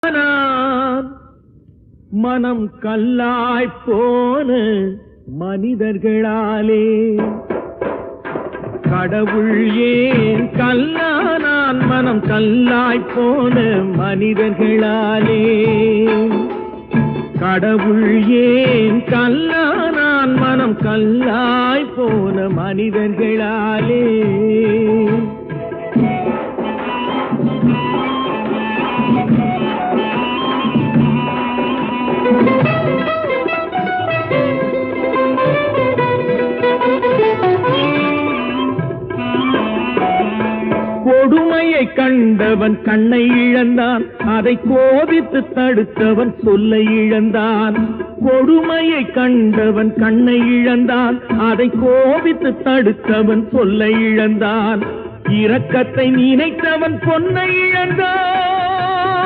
நான் மனம் கல்லாய் போன மனிதர்களாலே கடவுள் ஏன் கல்லானான் மனம் கல்லாய் போன மனிதர்களாலே கடவுள் ஏன் கல்லானான் மனம் கல்லாய் போன மனிதர்களாலே கொடுமையை கண்டவன் கண்ணை இழந்தான் அதை கோபித்து தடுத்தவன் சொல்லை இழந்தான் கொடுமையை கண்டவன் கண்ணை இழந்தான் அதை கோபித்து தடுத்தவன் சொல்லை இழந்தான் இரக்கத்தை நினைத்தவன் பொன்னை இழந்தான்